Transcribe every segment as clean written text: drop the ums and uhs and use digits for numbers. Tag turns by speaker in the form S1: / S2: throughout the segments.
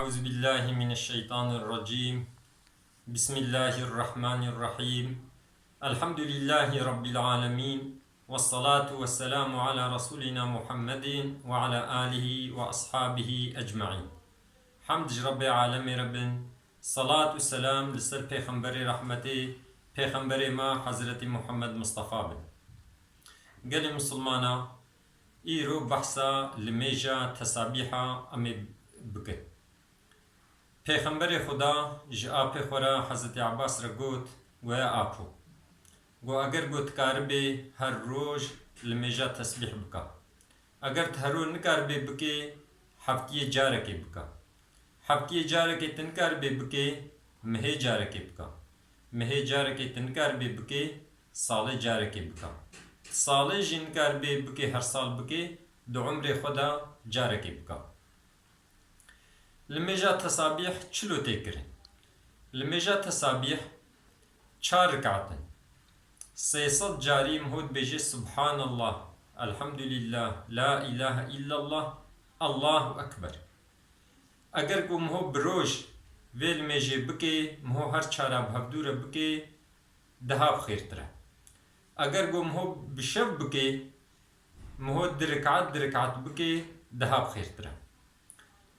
S1: أعوذ بالله من الشيطان الرجيم. بسم الله الرحمن الرحيم. الحمد لله رب العالمين، والصلاة والسلام على رسولنا محمد وعلى آله وأصحابه أجمعين. حمد رب عالم رب، صلاة والسلام لسر پیغمبر رحمته، پیغمبر ما حضرت محمد مصطفى بن. قال مسلمانا إيرو بحثا لميجا تسابيحا أمي بكت. پیغمبر خدا جا پیخورا حضرت عباس را گوت گویا آپو گو اگر گوت کاربه هر روز لمیجا تسبیح بکا، اگر تهرو نکاربه بکه هفتی جارکه بکا، هفتی جارکه تنکاربه بکه مهی جارکه بکا، مهی جارکه تنکاربه بکه سال جارکه بکا، سال جنکاربه بکه هر سال بکه دو عمر خدا جارکه بکا. لميجا تسابيح چلو تكرن. لميجا تسابيح 4 ركعتن 300 جاري مهود بيجي سبحان الله الحمد لله لا إله إلا الله الله أكبر. اگر کو مهو بروج ویل میجی بکی مهو هر 4 بهفدور بکی دهاب خیر تره. اگر کو مهو بشب بکی مهو درکعت بکی دهاب خیر تره.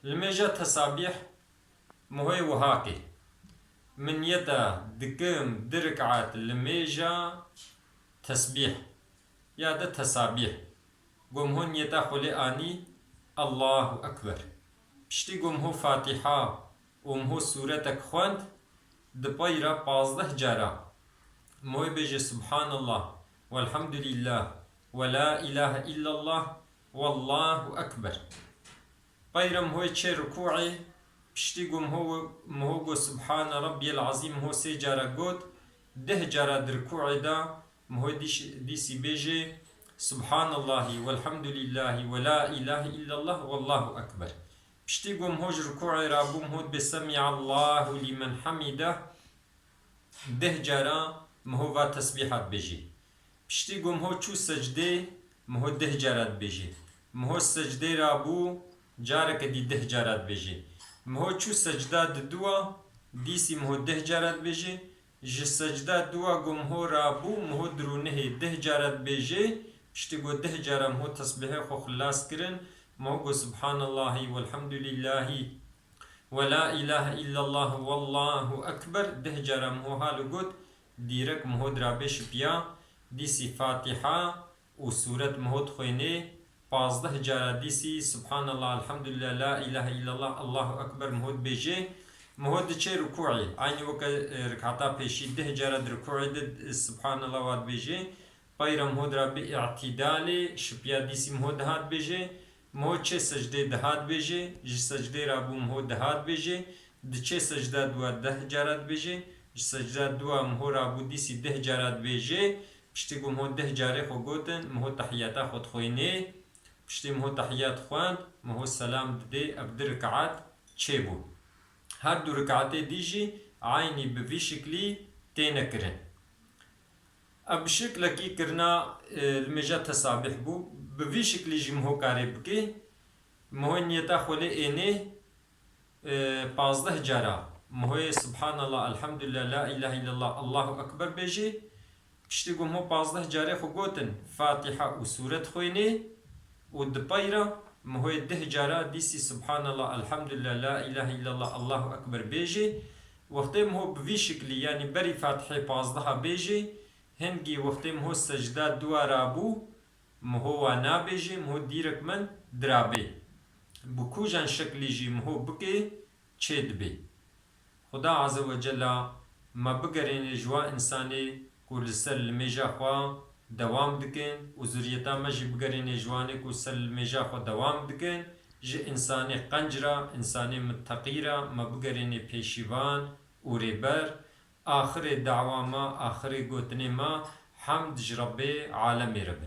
S1: لميجا تسابيح مهي وهاكي من يتا دقم دركعات لميجا تسبيح يا ده تسابيح قوم هون يتا خلي آني الله أكبر بشتي قوم هو فاتحة ومهو سورتك خواند دبايرا 15 جارا مهي بيجي سبحان الله والحمد لله ولا إله إلا الله والله أكبر. بايرم هو چه ركوعي بشتي قم هو سبحان ربي العظيم هو 3 جارا قد 10 جارا دركوعي دا مهو ديسي بيجي سبحان الله والحمد لله ولا إله إلا الله والله أكبر. بشتي قم هو ركوعي رابوم هو بسمع الله لمن حمده 10 جارا مهو با تسبيحات بيجي. بشتي قم هو چو سجده مهو 10 جارات بيجي. مهو سجده رابو جارك دي 10 جارات بيجي. مهو چو سجدة دوا ديسي مهو 10 جارات بيجي. ج سجدة دوا قم هو رابو مهو درونه 10 جارات بيجي. بشتي قو 10 جارة مهو تسبيحي خو خلاص كرن مهو قو سبحان الله والحمد لله ولا إله إلا الله والله أكبر 10 جارة مهو هالو قد ديرك مهو درابش بيا ديسي فاتحة وسورة مهو تخويني 15 جارة ديسي سبحان الله الحمد لله لا إله إلا الله الله أكبر مهود بيجي مهود چه ركوعي عيني وكا ركعتا بيشي 10 جارة ركوعي سبحان الله واد بيجي بايرا مهود ربي اعتدالي شبيا ديسي مهود هاد بيجي مهود چه سجده دهات بيجي جي سجده رابو مهود دهات بيجي چه سجده دوا 10 جارة بيجي جي سجده دوا مهود رابو ديسي 10 جارة بيجي بشتي قو مهود 10 جارة خو قوتن مهود تحياتا خود خويني بشتي مهو تحيات خواند مهو السلام دي ابد ركعات چيبو هر دو ركعاتي ديجي عيني بفي شكلي تينا كرن اب شكل كي كرنا المجا تسابح بو بفي شكلي جي مهو كاري بكي مهو نيتا خولي ايني 15 جارا مهو سبحان الله الحمد لله لا اله الا الله الله اكبر بيجي بشتي قو مهو 15 جاري خو قوتن فاتحة وسورة خويني ودبايرا مهو 10 جارا ديسي سبحان الله الحمد لله لا إله إلا الله الله أكبر بيجي وقتي مهو بفي شكلي يعني بري فاتحة 15 بيجي هنجي وقتي مهو سجدات دوا رابو مهو وانا بيجي مهو ديرك من درابي بكوجان شكلي جي مهو بكي چيد بي خدا عز وجل ما بقرين جوا إنساني كل سر الميجا خواه دوام دکن و ذریتا مجی بگرین جوانی کو سل میجا خو دوام دکن ج انسانی قنجرا انسانی متقیرا ما بگرین پیشیوان و ریبر آخر دعوا ما آخر گوتنی ما حمد رب عالم رب.